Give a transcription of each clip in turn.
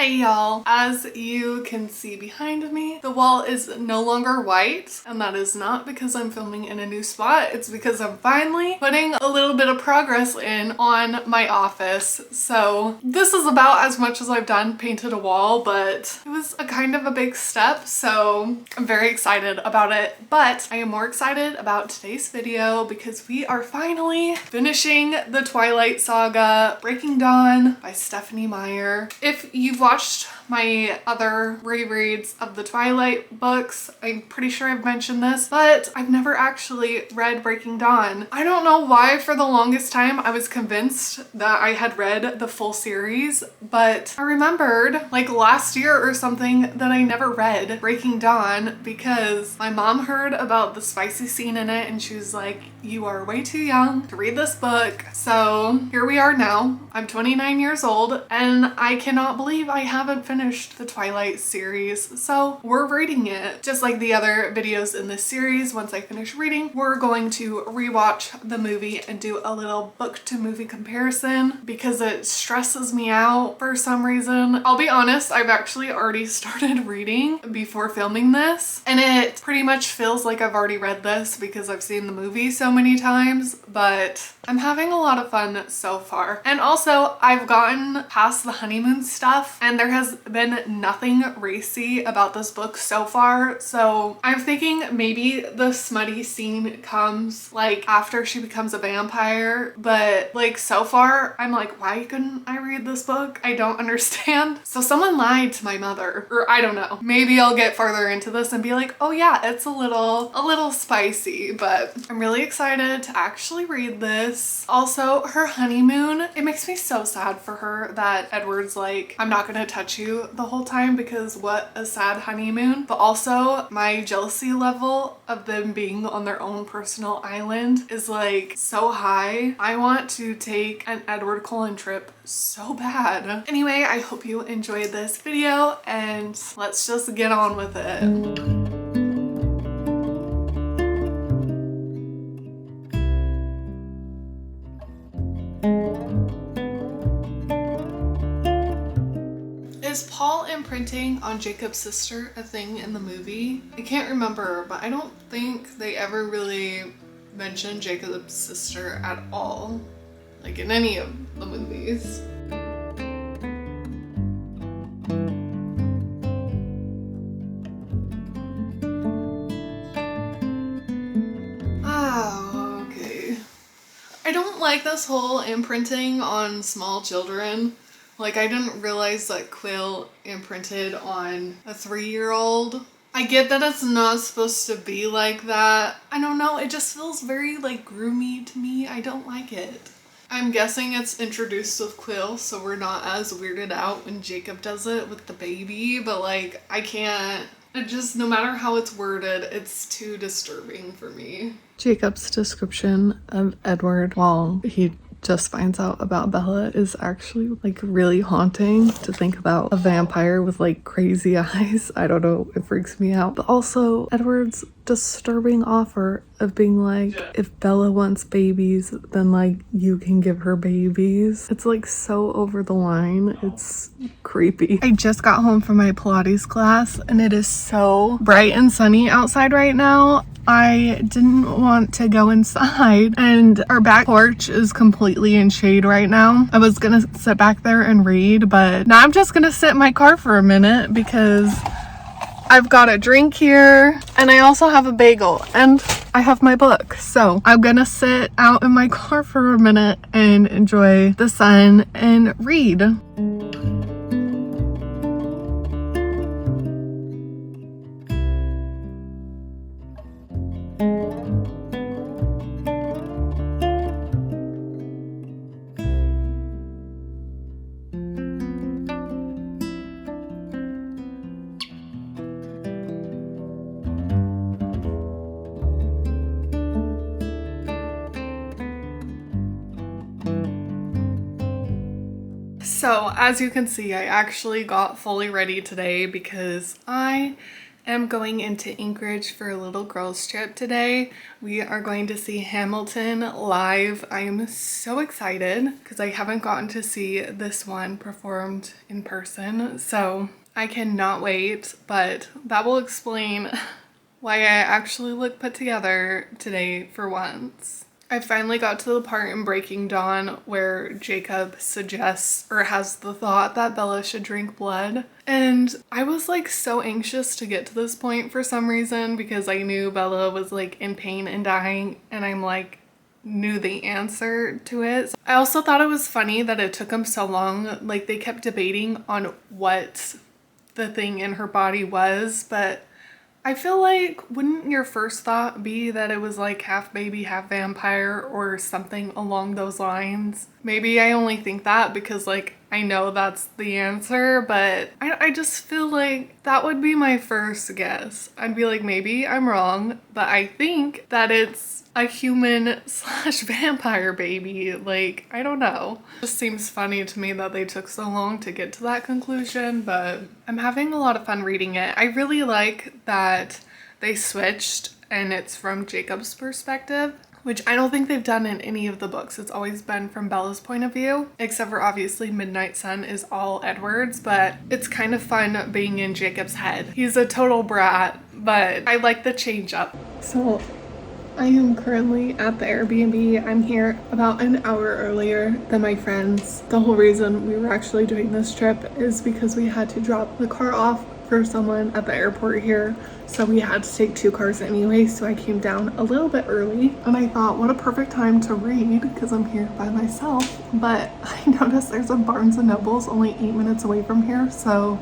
Hey y'all, as you can see behind me, the wall is no longer white, and that is not because I'm filming in a new spot. It's because I'm finally putting a little bit of progress in on my office. So this is about as much as I've done, painted a wall, but it was a kind of a big step, so I'm very excited about it. But I am more excited about today's video because we are finally finishing the Twilight saga, Breaking Dawn by Stephanie Meyer. If you've watched my other rereads of the Twilight books, I'm pretty sure I've mentioned this, but I've never actually read Breaking Dawn. I don't know why for the longest time I was convinced that I had read the full series, but I remembered like last year or something that I never read Breaking Dawn because my mom heard about the spicy scene in it and she was like, you are way too young to read this book. So here we are now. I'm 29 years old and I cannot believe I haven't finished the Twilight series. So we're reading it. Just like the other videos in this series, once I finish reading, we're going to rewatch the movie and do a little book to movie comparison because it stresses me out for some reason. I'll be honest, I've actually already started reading before filming this and it pretty much feels like I've already read this because I've seen the movie so many times, but I'm having a lot of fun so far. And also I've gotten past the honeymoon stuff and there has been nothing racy about this book so far. So I'm thinking maybe the smutty scene comes like after she becomes a vampire, but like so far I'm like, why couldn't I read this book? I don't understand. So someone lied to my mother, or I don't know. Maybe I'll get further into this and be like, oh yeah, it's a little spicy, but I'm really excited to actually read this. Also, her honeymoon, it makes me so sad for her that Edward's like, I'm not gonna touch you the whole time because what a sad honeymoon. But also my jealousy level of them being on their own personal island is like so high. I want to take an Edward Cullen trip so bad. Anyway, I hope you enjoyed this video and let's just get on with it. Is Paul imprinting on Jacob's sister a thing in the movie? I can't remember, but I don't think they ever really mention Jacob's sister at all, like in any of the movies. Oh, okay. I don't like this whole imprinting on small children. Like, I didn't realize that Quill imprinted on a 3-year-old. I get that it's not supposed to be like that. I don't know, it just feels very like groomy to me. I don't like it. I'm guessing it's introduced with Quill, so we're not as weirded out when Jacob does it with the baby, but like, I can't. It just, no matter how it's worded, it's too disturbing for me. Jacob's description of Edward while he just finds out about Bella is actually like really haunting to think about a vampire with like crazy eyes. I don't know, it freaks me out. But also Edward's disturbing offer of being like, if Bella wants babies, then like you can give her babies. It's like so over the line. It's creepy. I just got home from my Pilates class and it is so bright and sunny outside right now. I didn't want to go inside and our back porch is completely in shade right now. I was gonna sit back there and read, but now I'm just gonna sit in my car for a minute because I've got a drink here and I also have a bagel and I have my book. So I'm gonna sit out in my car for a minute and enjoy the sun and read. So as you can see, I actually got fully ready today because I am going into Anchorage for a little girls trip today. We are going to see Hamilton live. I am so excited because I haven't gotten to see this one performed in person, so I cannot wait, but that will explain why I actually look put together today for once. I finally got to the part in Breaking Dawn where Jacob suggests or has the thought that Bella should drink blood. And I was like so anxious to get to this point for some reason because I knew Bella was like in pain and dying, and I'm like knew the answer to it. I also thought it was funny that it took them so long. Like they kept debating on what the thing in her body was, but I feel like wouldn't your first thought be that it was like half baby, half vampire or something along those lines? Maybe I only think that because like I know that's the answer, but I just feel like that would be my first guess. I'd be like, maybe I'm wrong, but I think that it's a human slash vampire baby. Like, I don't know. It just seems funny to me that they took so long to get to that conclusion, but I'm having a lot of fun reading it. I really like that they switched and it's from Jacob's perspective, which I don't think they've done in any of the books. It's always been from Bella's point of view, except for obviously Midnight Sun is all Edward's, but it's kind of fun being in Jacob's head. He's a total brat, but I like the change up. So I am currently at the Airbnb. I'm here about an hour earlier than my friends. The whole reason we were actually doing this trip is because we had to drop the car off for someone at the airport here. So we had to take 2 cars anyway, so I came down a little bit early. And I thought, what a perfect time to read because I'm here by myself. But I noticed there's a Barnes & Noble's only 8 minutes away from here. So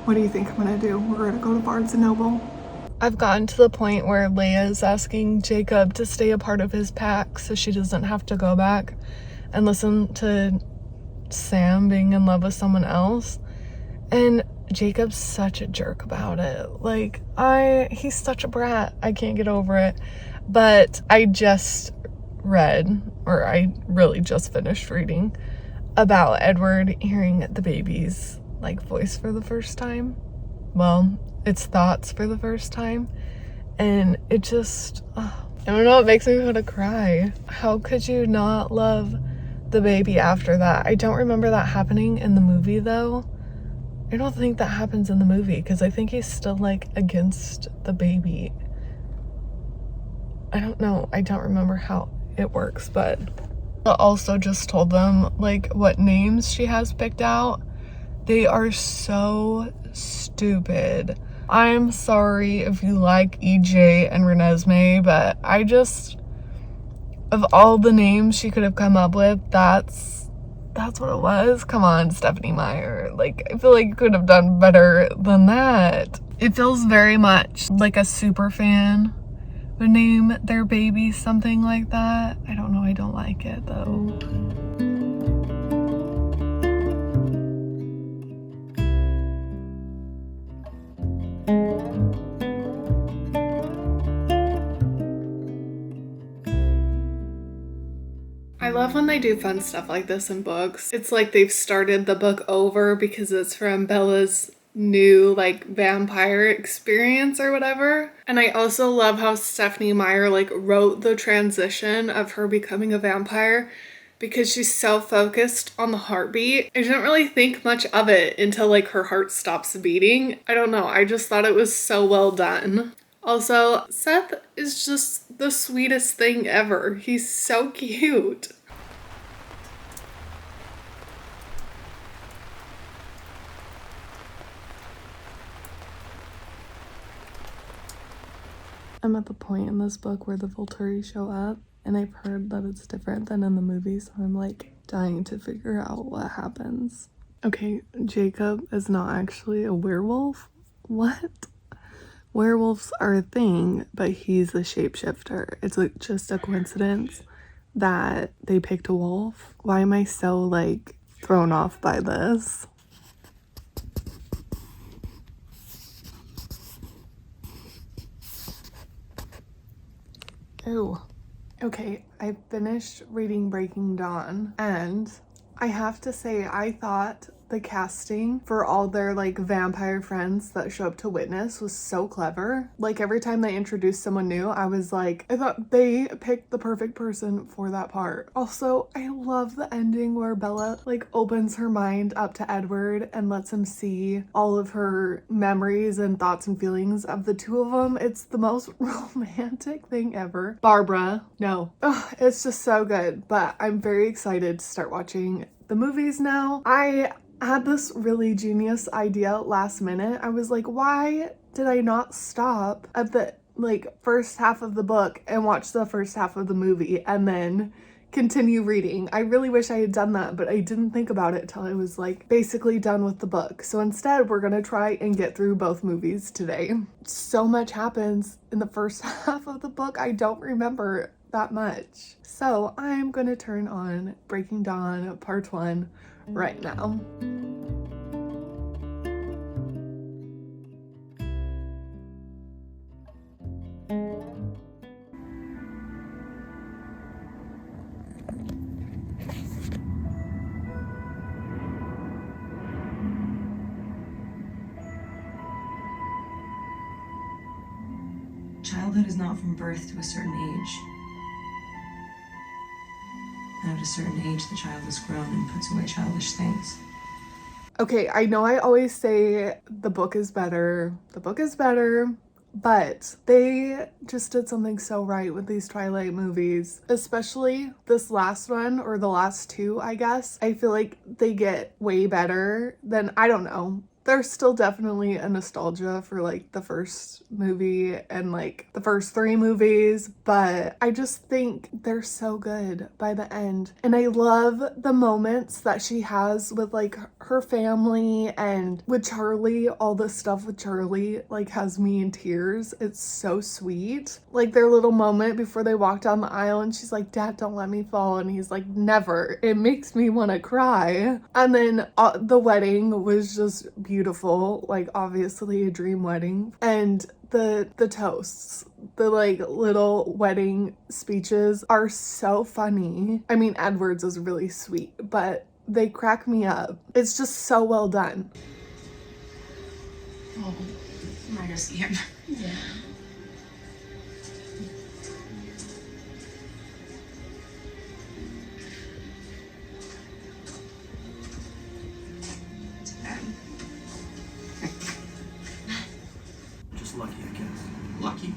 what do you think I'm gonna do? We're gonna go to Barnes & Noble. I've gotten to the point where Leia is asking Jacob to stay a part of his pack so she doesn't have to go back and listen to Sam being in love with someone else. And Jacob's such a jerk about it. Like, he's such a brat. I can't get over it. But I just read, or I really just finished reading about Edward hearing the baby's like voice for the first time. Well, its thoughts for the first time. And it just, I don't know, it makes me want to cry. How could you not love the baby after that? I don't remember that happening in the movie though. I don't think that happens in the movie because I think he's still like against the baby. I don't know. I don't remember how it works, but I also just told them like what names she has picked out. They are so stupid. I'm sorry if you like EJ and Renesmee, but I just, of all the names she could have come up with, that's what it was. Come on, Stephanie Meyer. Like, I feel like you could have done better than that. It feels very much like a super fan would name their baby something like that. I don't know. I don't like it though. I love when they do fun stuff like this in books. It's like they've started the book over because it's from Bella's new like vampire experience or whatever. And I also love how Stephanie Meyer like wrote the transition of her becoming a vampire because she's so focused on the heartbeat. I didn't really think much of it until like her heart stops beating. I don't know. I just thought it was so well done. Also, Seth is just the sweetest thing ever. He's so cute. I'm at the point in this book where the Volturi show up, and I've heard that it's different than in the movie, so I'm like dying to figure out what happens. Okay, Jacob is not actually a werewolf. What? Werewolves are a thing, but he's a shapeshifter. It's like just a coincidence that they picked a wolf. Why am I so like thrown off by this? Ew. Okay, I finished reading Breaking Dawn, and I have to say I thought the casting for all their like vampire friends that show up to witness was so clever. Like every time they introduced someone new, I was like, I thought they picked the perfect person for that part. Also, I love the ending where Bella like opens her mind up to Edward and lets him see all of her memories and thoughts and feelings of the two of them. It's the most romantic thing ever. Barbara, no. Ugh, it's just so good. But I'm very excited to start watching the movies now. I had this really genius idea last minute. I was like, why did I not stop at the like first half of the book and watch the first half of the movie and then continue reading? I really wish I had done that, but I didn't think about it till I was like basically done with the book. So instead, we're gonna try and get through both movies today. So much happens in the first half of the book, I don't remember that much. So I'm gonna turn on Breaking Dawn Part 1 right now. Childhood is not from birth to a certain age. And at a certain age, the child has grown and puts away childish things. Okay, I know I always say the book is better, but they just did something so right with these Twilight movies, especially this last one, or the last two, I guess. I feel like they get way better than, I don't know. There's still definitely a nostalgia for like the first movie and like the first three movies, but I just think they're so good by the end. And I love the moments that she has with like her family and with Charlie. All the stuff with Charlie like has me in tears. It's so sweet. Like their little moment before they walk down the aisle and she's like, "Dad, don't let me fall." And he's like, "Never." It makes me want to cry. And then the wedding was just beautiful, like obviously a dream wedding. And the toasts, the like little wedding speeches are so funny. I mean, Edward's is really sweet, but they crack me up. It's just so well done. Oh, I'm not gonna see him. Yeah. Lucky, I guess. Lucky?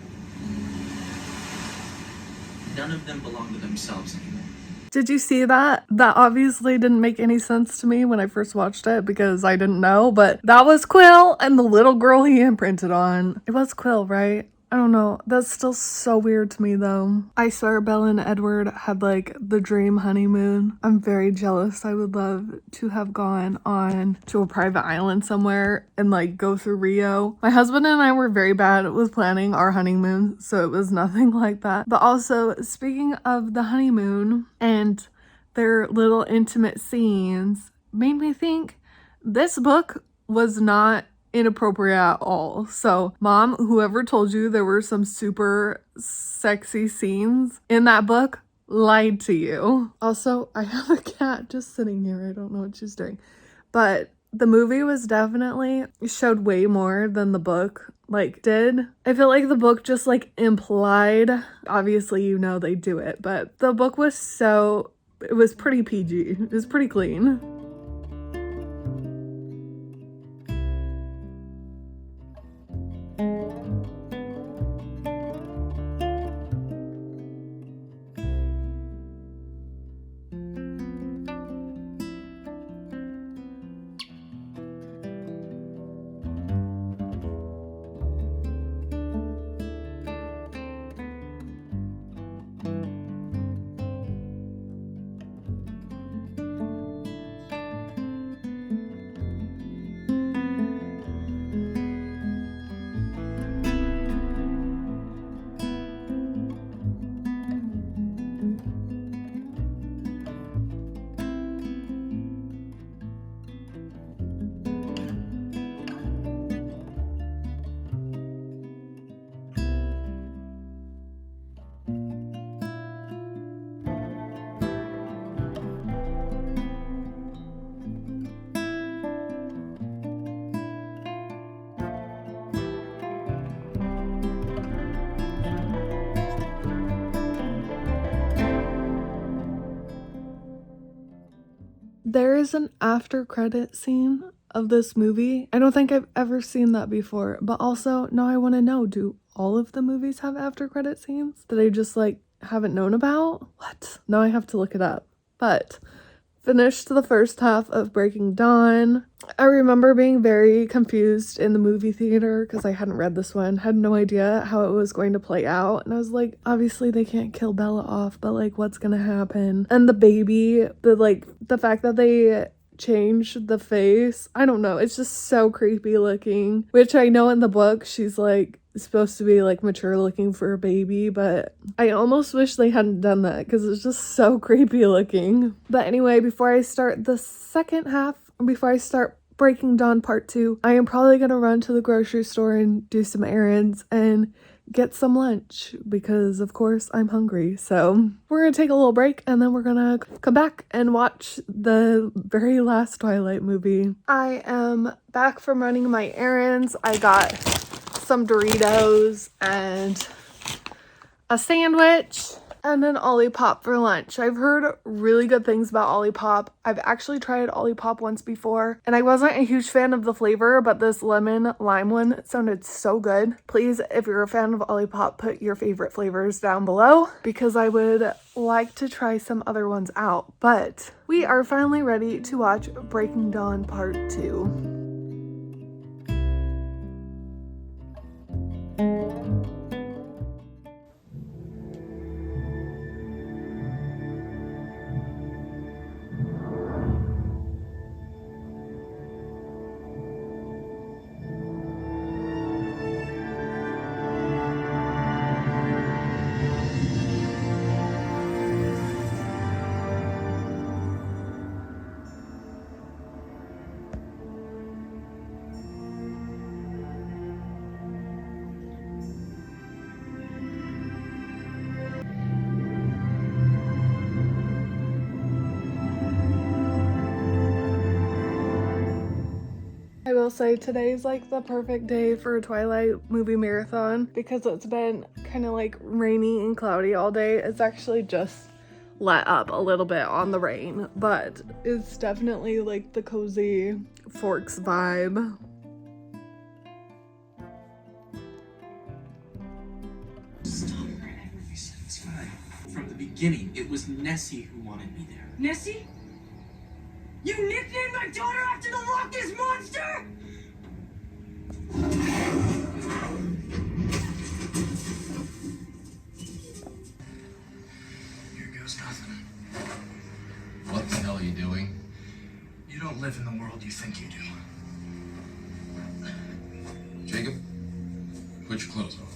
None of them belong to themselves anymore. Did you see that? That obviously didn't make any sense to me when I first watched it because I didn't know, but that was Quill and the little girl he imprinted on. It was Quill, right? I don't know. That's still so weird to me though. I swear Bella and Edward had like the dream honeymoon. I'm very jealous. I would love to have gone on to a private island somewhere and like go through Rio. My husband and I were very bad with planning our honeymoon, so it was nothing like that. But also, speaking of the honeymoon and their little intimate scenes, made me think this book was not inappropriate at all. So Mom, whoever told you there were some super sexy scenes in that book lied to you. Also, I have a cat just sitting here. I don't know what she's doing. But the movie was definitely showed way more than the book like did. I feel like the book just like implied, obviously you know they do it, but the book was so, it was pretty PG. It was pretty clean. There is an after credit scene of this movie. I don't think I've ever seen that before, but also now I want to know, do all of the movies have after credit scenes that I just like haven't known about? What? Now I have to look it up. But finished the first half of Breaking Dawn. I remember being very confused in the movie theater because I hadn't read this one, had no idea how it was going to play out. And I was like, obviously they can't kill Bella off, but like what's gonna happen? And the baby, the fact that they changed the face, I don't know, it's just so creepy looking, which I know in the book she's like supposed to be like mature looking for a baby, but I almost wish they hadn't done that because it's just so creepy looking. But anyway, before I start the second half, before I start Breaking Dawn Part 2, I am probably gonna run to the grocery store and do some errands and get some lunch because of course I'm hungry. So we're gonna take a little break and then we're gonna come back and watch the very last Twilight movie. I am back from running my errands. I got some Doritos and a sandwich and an Olipop for lunch. I've heard really good things about Olipop. I've actually tried Olipop once before and I wasn't a huge fan of the flavor, but this lemon lime one sounded so good. Please, if you're a fan of Olipop, put your favorite flavors down below because I would like to try some other ones out. But we are finally ready to watch Breaking Dawn Part 2. I will say today's like the perfect day for a Twilight movie marathon because it's been kind of like rainy and cloudy all day. It's actually just let up a little bit on the rain, but it's definitely like the cozy Forks vibe. Stop. It's fine. From the beginning, it was Nessie who wanted me there. Nessie? You nicknamed my daughter after the Loch Ness Monster? Here goes nothing. What the hell are you doing? You don't live in the world you think you do. Jacob, put your clothes on.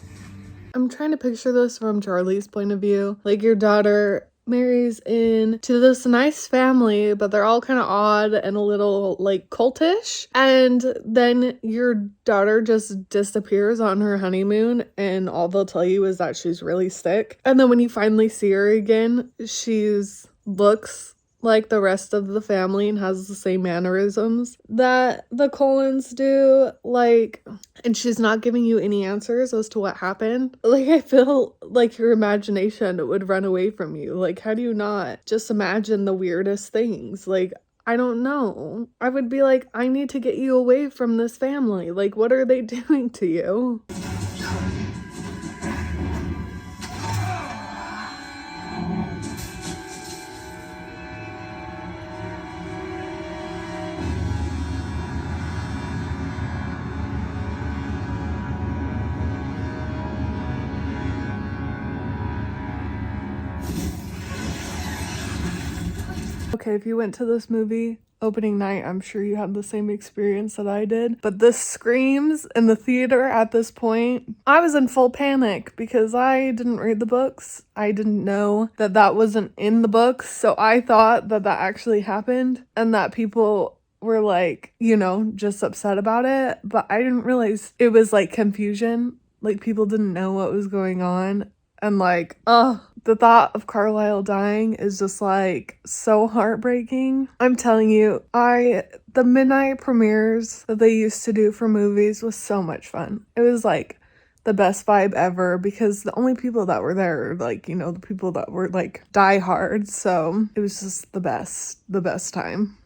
I'm trying to picture this from Charlie's point of view. Like your daughter marries into this nice family, but they're all kind of odd and a little like cultish, and then your daughter just disappears on her honeymoon and all they'll tell you is that she's really sick, and then when you finally see her again, she's looks like the rest of the family and has the same mannerisms that the Cullens do, like, and she's not giving you any answers as to what happened. Like, I feel like your imagination would run away from you. Like, how do you not just imagine the weirdest things? Like, I don't know. I would be like, I need to get you away from this family. Like, what are they doing to you? Okay, if you went to this movie opening night, I'm sure you had the same experience that I did. But the screams in the theater at this point, I was in full panic because I didn't read the books. I didn't know that that wasn't in the books. So I thought that that actually happened and that people were like, you know, just upset about it. But I didn't realize it was like confusion. Like people didn't know what was going on. And like, the thought of Carlisle dying is just like so heartbreaking. I'm telling you, the midnight premieres that they used to do for movies was so much fun. It was like the best vibe ever because the only people that were there, like, you know, the people that were like diehards. So it was just the best time.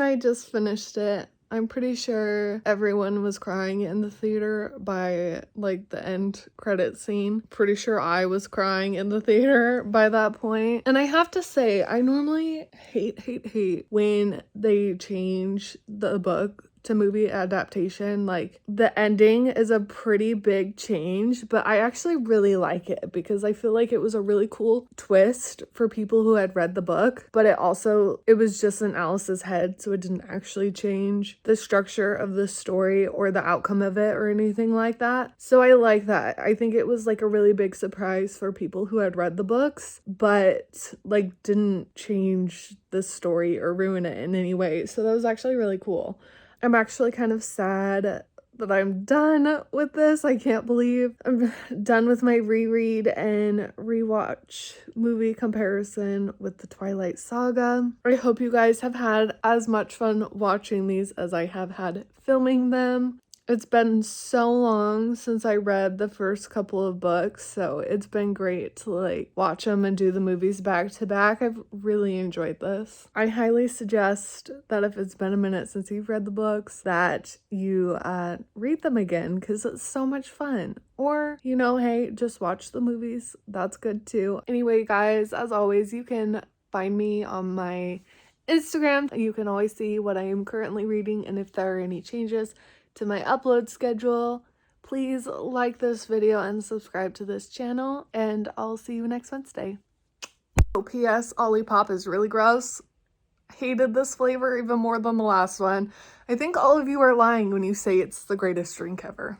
I just finished it. I'm pretty sure everyone was crying in the theater by like the end credit scene. Pretty sure I was crying in the theater by that point. And I have to say, I normally hate when they change the book to movie adaptation. Like, the ending is a pretty big change, but I actually really like it because I feel like it was a really cool twist for people who had read the book, but it was just in Alice's head, so it didn't actually change the structure of the story or the outcome of it or anything like that. So I like that. I think it was like a really big surprise for people who had read the books, but like didn't change the story or ruin it in any way. So that was actually really cool. I'm actually kind of sad that I'm done with this. I can't believe I'm done with my reread and rewatch movie comparison with the Twilight Saga. I hope you guys have had as much fun watching these as I have had filming them. It's been so long since I read the first couple of books, so it's been great to like watch them and do the movies back to back. I've really enjoyed this. I highly suggest that if it's been a minute since you've read the books, that you read them again because it's so much fun. Or, you know, hey, just watch the movies. That's good too. Anyway, guys, as always, you can find me on my Instagram. You can always see what I am currently reading and if there are any changes to my upload schedule. Please like this video and subscribe to this channel, and I'll see you next Wednesday. Oh, P.S. Olipop is really gross. Hated this flavor even more than the last one. I think all of you are lying when you say it's the greatest drink ever.